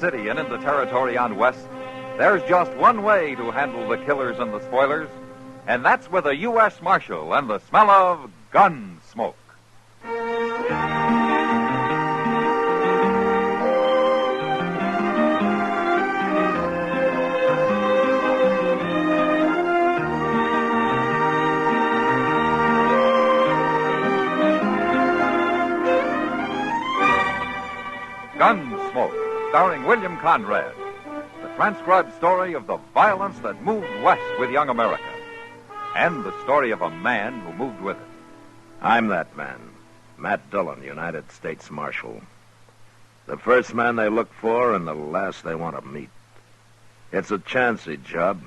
City and in the territory on West, there's just one way to handle the killers and the spoilers, and that's with a U.S. Marshal and the smell of Gunsmoke. Gunsmoke, starring William Conrad. The transcribed story of the violence that moved west with young America. And the story of a man who moved with it. I'm that man, Matt Dillon, United States Marshal. The first man they look for and the last they want to meet. It's a chancy job,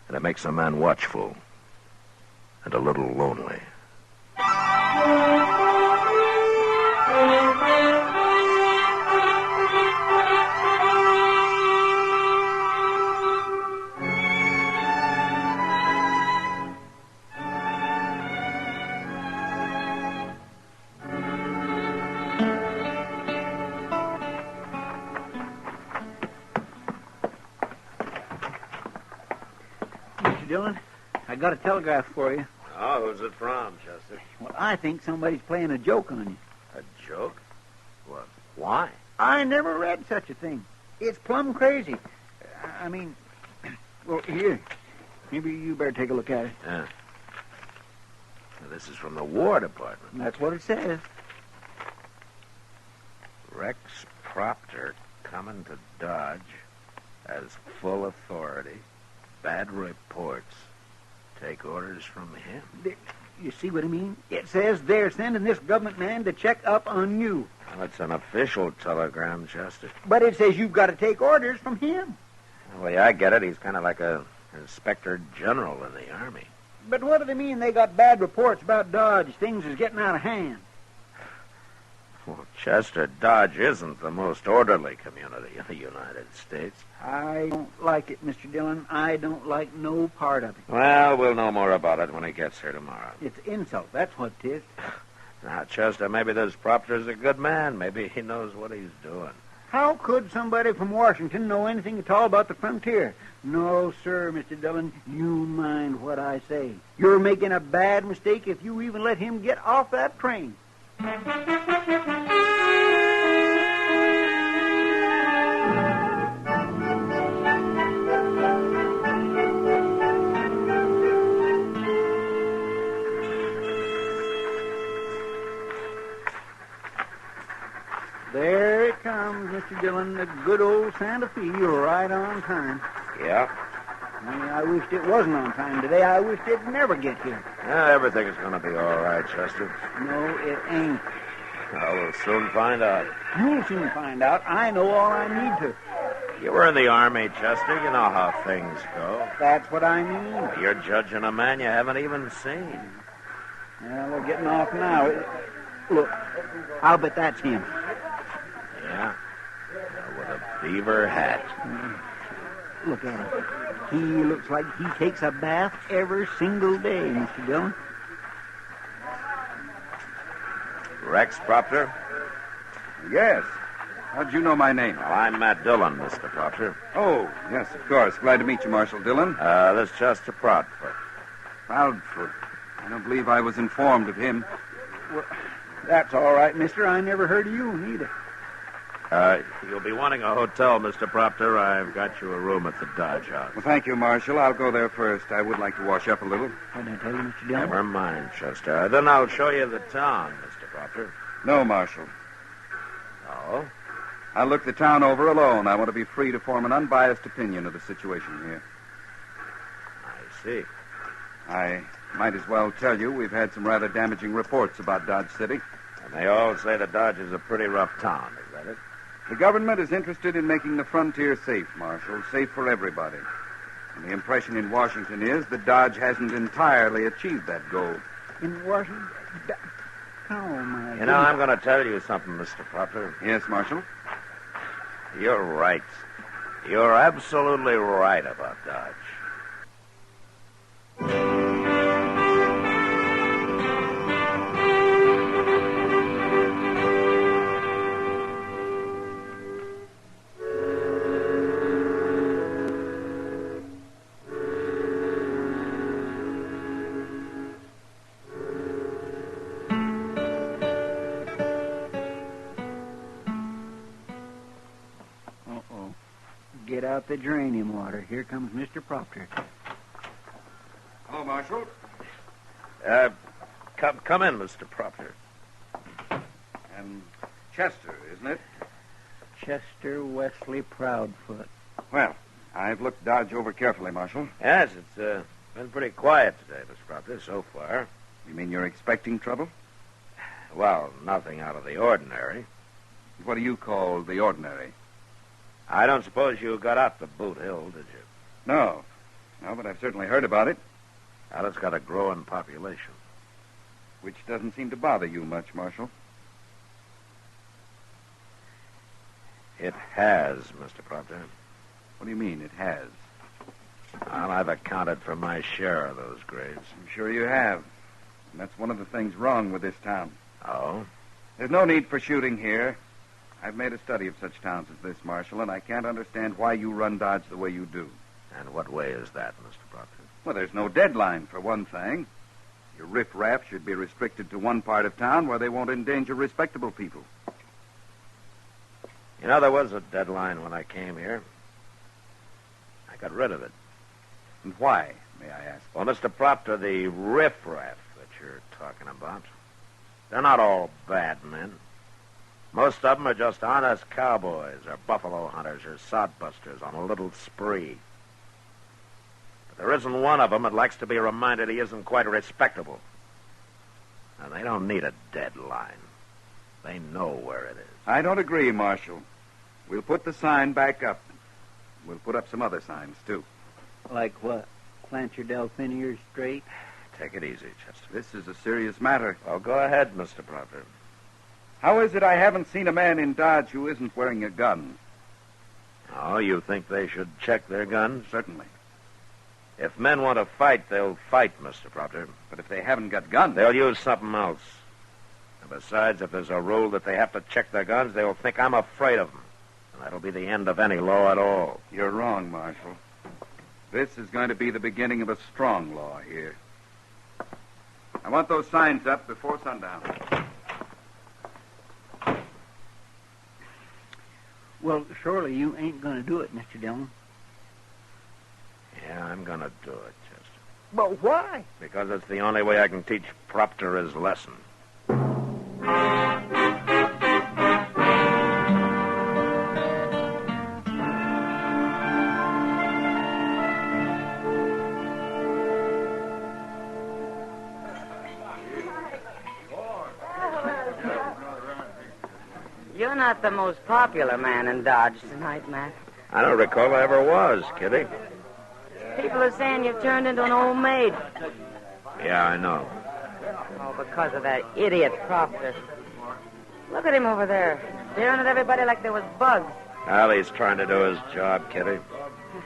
and it makes a man watchful and a little lonely. Dillon, I got a telegraph for you. Oh, who's it from, Chester? Well, I think somebody's playing a joke on you. A joke? What? Why? I never read such a thing. It's plumb crazy. I mean, well, here. Maybe you better take a look at it. Yeah. Now, this is from the War Department. That's what it says. Rex Proctor coming to Dodge has full authority. Bad reports. Take orders from him. You see what I mean? It says they're sending this government man to check up on you. Well, it's an official telegram, Chester. But it says you've got to take orders from him. The way I get it, he's kind of like an inspector general in the Army. But what do they mean they got bad reports about Dodge? Things is getting out of hand. Well, Chester, Dodge isn't the most orderly community in the United States. I don't like it, Mr. Dillon. I don't like no part of it. Well, we'll know more about it when he gets here tomorrow. It's insult. That's what it is. Now, Chester, maybe this Proctor's a good man. Maybe he knows what he's doing. How could somebody from Washington know anything at all about the frontier? No, sir, Mr. Dillon. You mind what I say. You're making a bad mistake if you even let him get off that train. There it comes, Mr. Dillon, the good old Santa Fe, right on time. Yeah? I wished it wasn't on time today. I wished it'd never get here. Yeah, everything's going to be all right, Chester. No, it ain't. Well, we'll soon find out. You'll soon find out. I know all I need to. You were in the Army, Chester. You know how things go. That's what I mean. You're judging a man you haven't even seen. Well, they're getting off now. Look, I'll bet that's him. Yeah? With a beaver hat. Look at him. He looks like he takes a bath every single day, Mr. Dillon. Rex Proctor? Yes. How'd you know my name? Well, I'm Matt Dillon, Mr. Proctor. Oh, yes, of course. Glad to meet you, Marshal Dillon. This is Chester Proudfoot. Proudfoot. I don't believe I was informed of him. Well, that's all right, mister. I never heard of you neither. You'll be wanting a hotel, Mr. Proctor. I've got you a room at the Dodge House. Well, thank you, Marshal. I'll go there first. I would like to wash up a little. What did I tell you, Mr. Dillon? Never mind, Chester. Then I'll show you the town, Mr. Proctor. No, Marshal. Oh? I'll look the town over alone. I want to be free to form an unbiased opinion of the situation here. I see. I might as well tell you we've had some rather damaging reports about Dodge City. And they all say that Dodge is a pretty rough town, is that it? The government is interested in making the frontier safe, Marshal, safe for everybody. And the impression in Washington is that Dodge hasn't entirely achieved that goal. In Washington? Oh, my You know, I'm going to tell you something, Mr. Proctor. Yes, Marshal? You're right. You're absolutely right about Dodge. get out the draining water. Here comes Mr. Proctor. Hello, Marshal. Come in, Mr. Proctor. And Chester, isn't it? Chester Wesley Proudfoot. Well, I've looked Dodge over carefully, Marshal. Yes, it's been pretty quiet today, Mr. Proctor, so far. You mean you're expecting trouble? Well, nothing out of the ordinary. What do you call the ordinary? I don't suppose you got out to Boot Hill, did you? No. No, but I've certainly heard about it. Well, it's got a growing population. Which doesn't seem to bother you much, Marshal. It has, Mr. Proctor. What do you mean, it has? Well, I've accounted for my share of those graves. I'm sure you have. And that's one of the things wrong with this town. Oh? There's no need for shooting here. I've made a study of such towns as this, Marshal, and I can't understand why you run Dodge the way you do. And what way is that, Mr. Proctor? Well, there's no deadline, for one thing. Your riffraff should be restricted to one part of town where they won't endanger respectable people. You know, there was a deadline when I came here. I got rid of it. And why, may I ask? Well, Mr. Proctor, the riffraff that you're talking about, they're not all bad men. Most of them are just honest cowboys or buffalo hunters or sodbusters on a little spree. But there isn't one of them that likes to be reminded he isn't quite respectable. And they don't need a deadline. They know where it is. I don't agree, Marshal. We'll put the sign back up. We'll put up some other signs, too. Like what? Plant your Delphiniers straight? Take it easy, Chester. This is a serious matter. Well, go ahead, Mr. Proctor. How is it I haven't seen a man in Dodge who isn't wearing a gun? Oh, you think they should check their guns? Certainly. If men want to fight, they'll fight, Mr. Proctor. But if they haven't got guns... They'll use something else. And besides, if there's a rule that they have to check their guns, they'll think I'm afraid of them. And that'll be the end of any law at all. You're wrong, Marshal. This is going to be the beginning of a strong law here. I want those signs up before sundown. Well, surely you ain't going to do it, Mr. Dillon. Yeah, I'm going to do it, Chester. But why? Because it's the only way I can teach Proctor his lesson. You're not the most popular man in Dodge tonight, Matt. I don't recall I ever was, Kitty. People are saying you've turned into an old maid. Yeah, I know. Oh, because of that idiot Proctor. Look at him over there, staring at everybody like there was bugs. Well, he's trying to do his job, Kitty.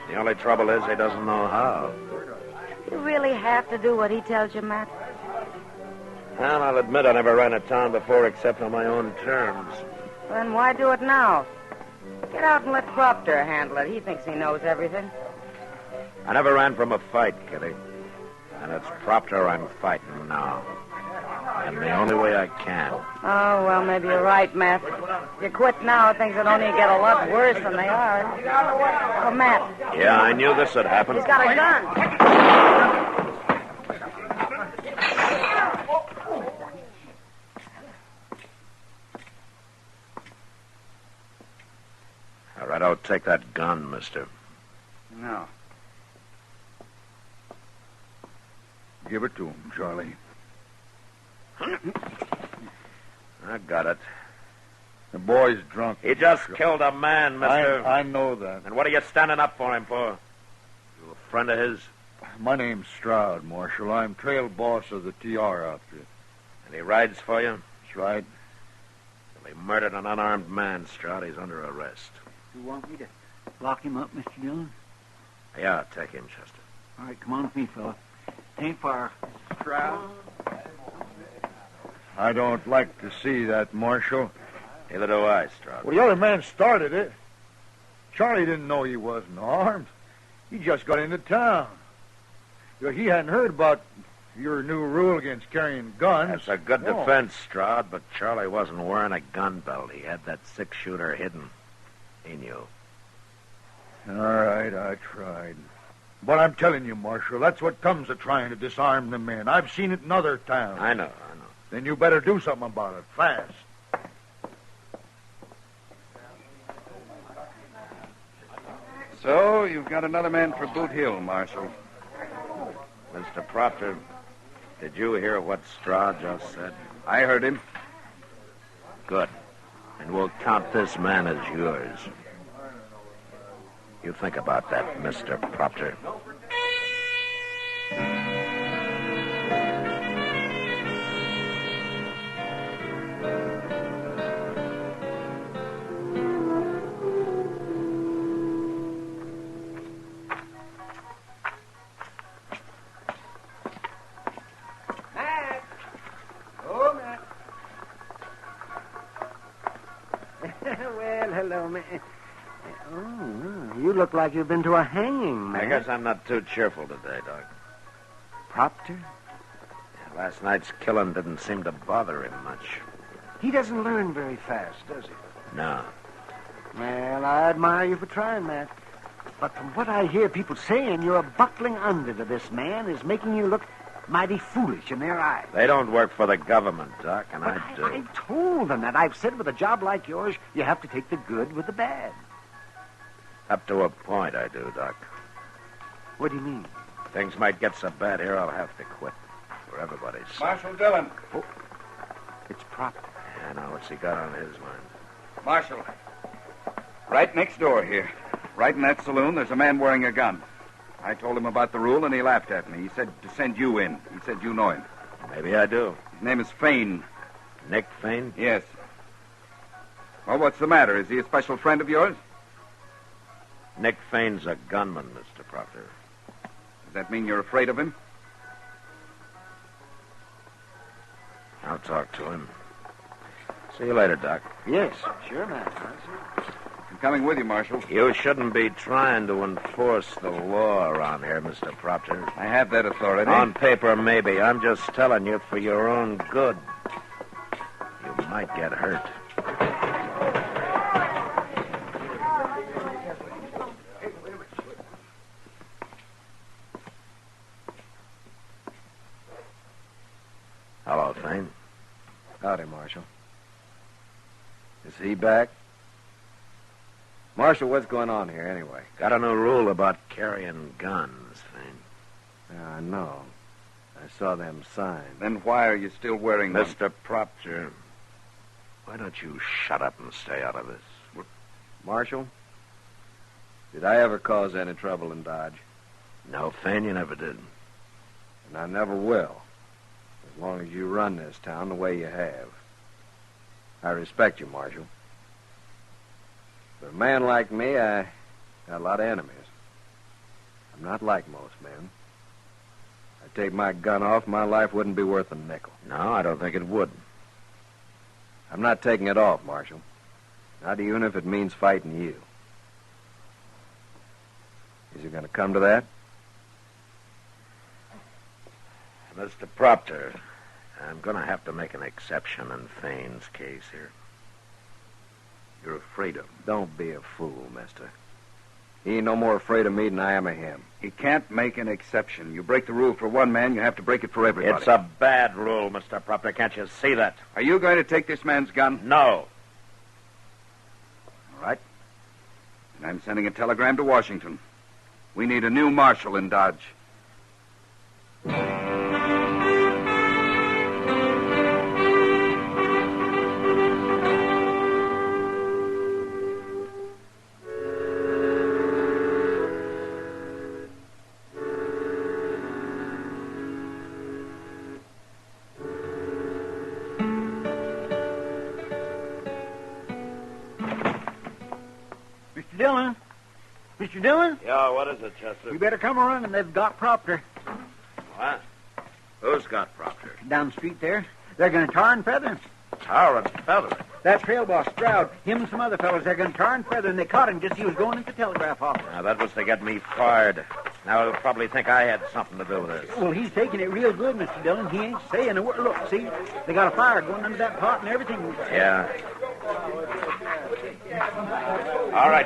The only trouble is he doesn't know how. You really have to do what he tells you, Matt. Well, I'll admit I never ran a town before except on my own terms. Then why do it now? Get out and let Proctor handle it. He thinks he knows everything. I never ran from a fight, Kitty. And it's Proctor I'm fighting now. And the only way I can. Oh, well, maybe you're right, Matt. If you quit now, things will only get a lot worse than they are. Oh, Matt. Yeah, I knew this would happen. He's got a gun. All right, I'll take that gun, mister. No. Give it to him, Charlie. I got it. The boy's drunk. He just killed a man, mister. I know that. And what are you standing up for him for? You a friend of his? My name's Stroud, Marshal. I'm trail boss of the TR outfit. And he rides for you? That's right. Well, he murdered an unarmed man, Stroud. He's under arrest. You want me to lock him up, Mr. Dillon? Yeah, take him, Chester. All right, come on with me, fella. Ain't far. Stroud. I don't like to see that, Marshal. Neither do I, Stroud. Well, the other man started it. Charlie didn't know he wasn't armed. He just got into town. He hadn't heard about your new rule against carrying guns. That's a good defense, Stroud, but Charlie wasn't wearing a gun belt. He had that six-shooter hidden. He knew. All right, I tried. But I'm telling you, Marshal, that's what comes of trying to disarm the men. I've seen it in other towns. I know. Then you better do something about it, fast. So, you've got another man for Boot Hill, Marshal. Mr. Proctor, did you hear what Straw just said? I heard him. Good. And we'll count this man as yours. You think about that, Mr. Proctor. Matt. Oh, Matt. Well, hello, Matt. Oh, you look like you've been to a hanging, Matt. I guess I'm not too cheerful today, Doc. Proctor? Last night's killing didn't seem to bother him much. He doesn't learn very fast, does he? No. Well, I admire you for trying, Matt. But from what I hear people saying, you're buckling under to this man is making you look mighty foolish in their eyes. They don't work for the government, Doc, and But I do. I told them that. I've said with a job like yours, you have to take the good with the bad. Up to a point, I do, Doc. What do you mean? Things might get so bad here, I'll have to quit. For everybody's sake. Marshal Dillon. It's Proctor. I know what's he got on his mind. Marshal. Right next door here. Right in that saloon, there's a man wearing a gun. I told him about the rule, and he laughed at me. He said to send you in. He said you know him. Maybe I do. His name is Fain. Nick Fain? Yes. Well, what's the matter? Is he a special friend of yours? Nick Fain's a gunman, Mr. Proctor. Does that mean you're afraid of him? I'll talk to him. See you later, Doc. Yes, sure, Matt. I'm coming with you, Marshal. You shouldn't be trying to enforce the law around here, Mr. Proctor. I have that authority. On paper, maybe. I'm just telling you for your own good. You might get hurt. Hello, Fain. Howdy, Marshal. Is he back? Marshal, what's going on here anyway? Got a new rule about carrying guns, Fain. Yeah, I know. I saw them signs. Then why are you still wearing them? Mr. Proctor, why don't you shut up and stay out of this? Marshal, did I ever cause any trouble in Dodge? No, Fain, you never did. And I never will. As long as you run this town the way you have. I respect you, Marshal. But a man like me, I got a lot of enemies. I'm not like most men. I'd take my gun off, my life wouldn't be worth a nickel. No, I don't think it would. I'm not taking it off, Marshal. Not even if it means fighting you. Is it going to come to that? Mr. Proctor, I'm going to have to make an exception in Fain's case here. You're afraid of him. Don't be a fool, mister. He ain't no more afraid of me than I am of him. You can't make an exception. You break the rule for one man, you have to break it for everybody. It's a bad rule, Mr. Proctor. Can't you see that? Are you going to take this man's gun? No. All right. And I'm sending a telegram to Washington. We need a new marshal in Dodge. Mr. Dillon? Mr. Dillon? Yeah, what is it, Chester? You better come around, and they've got Proctor What? Who's got Proctor? down the street there. They're going to tar and feather him. Tar and feather. That trail boss, Stroud, him and some other fellows, they're going to tar and feather, and they caught him just as he was going into the telegraph office. Now, that was to get me fired. Now, he'll probably think I had something to do with this. Well, he's taking it real good, Mr. Dillon. He ain't saying a word. Look, see, they got a fire going under that pot and everything. Yeah. All right.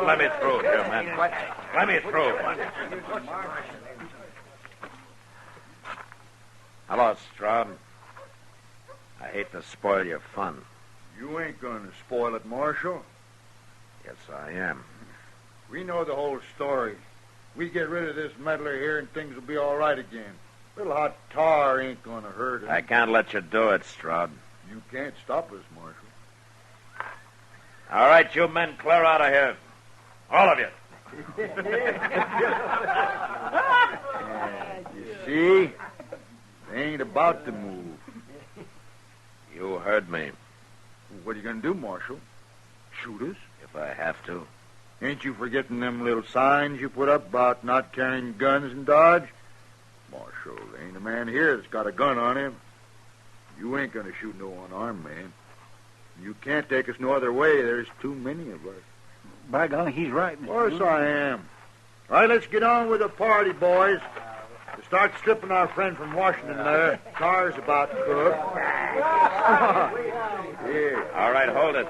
let me through here, man. Let me through, man. Hello, Stroud. I hate to spoil your fun. You ain't going to spoil it, Marshal. Yes, I am. We know the whole story. We get rid of this meddler here and things will be all right again. Little hot tar ain't going to hurt him. I can't let you do it, Stroud. You can't stop us, Marshal. All right, you men, clear out of here. All of you. You see? They ain't about to move. You heard me. What are you going to do, Marshal? Shoot us? If I have to. Ain't you forgetting them little signs you put up about not carrying guns in Dodge? Marshal, there ain't a man here that's got a gun on him. You ain't going to shoot no unarmed man. You can't take us no other way. There's too many of us. By golly, he's right, Mr. Of course Dillon. I am. All right, let's get on with the party, boys. To start stripping our friend from Washington there. Car's about cooked. Yeah. All right, hold it.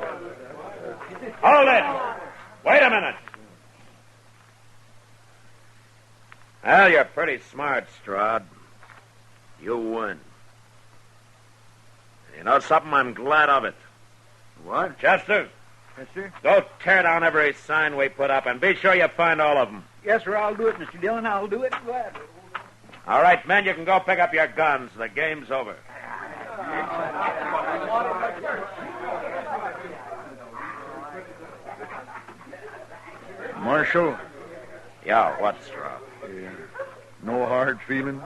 Hold it! Wait a minute. Well, you're pretty smart, Stroud. You win. You know something? I'm glad of it. What? Chester, Yes, sir. go tear down every sign we put up, and be sure you find all of them. Yes, sir, I'll do it, Mr. Dillon. I'll do it gladly. All right, men, you can go pick up your guns. The game's over. Marshal? Yeah, what, Stroud? Yeah. No hard feelings?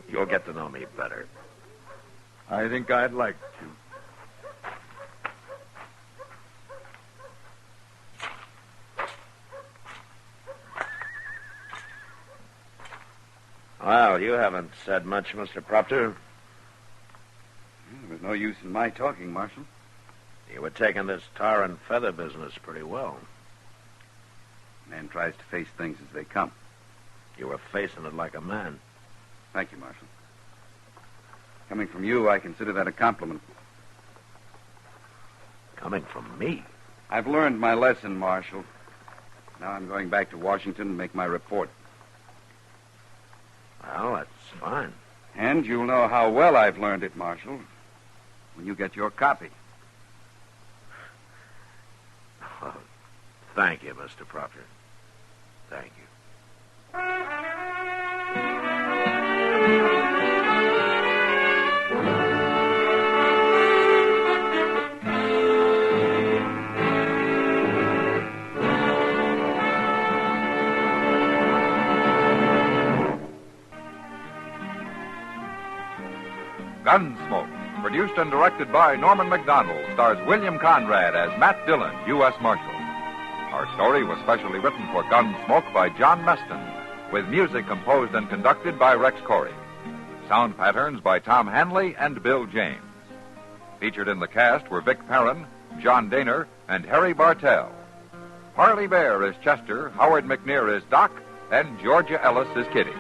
You'll get to know me better. I think I'd like to. Well, you haven't said much, Mr. Proctor. There was no use in my talking, Marshal. You were taking this tar and feather business pretty well. Man tries to face things as they come. You were facing it like a man. Thank you, Marshal. Coming from you, I consider that a compliment. Coming from me? I've learned my lesson, Marshal. Now I'm going back to Washington and make my report. Well, that's fine. And you'll know how well I've learned it, Marshal, when you get your copy. Oh, thank you, Mr. Proctor. Thank you. Gunsmoke, produced and directed by Norman McDonald, stars William Conrad as Matt Dillon, U.S. Marshal. Our story was specially written for Gunsmoke by John Meston, with music composed and conducted by Rex Corey. Sound patterns by Tom Hanley and Bill James. Featured in the cast were Vic Perrin, John Daner, and Harry Bartell. Harley Bear is Chester, Howard McNear is Doc, and Georgia Ellis is Kitty.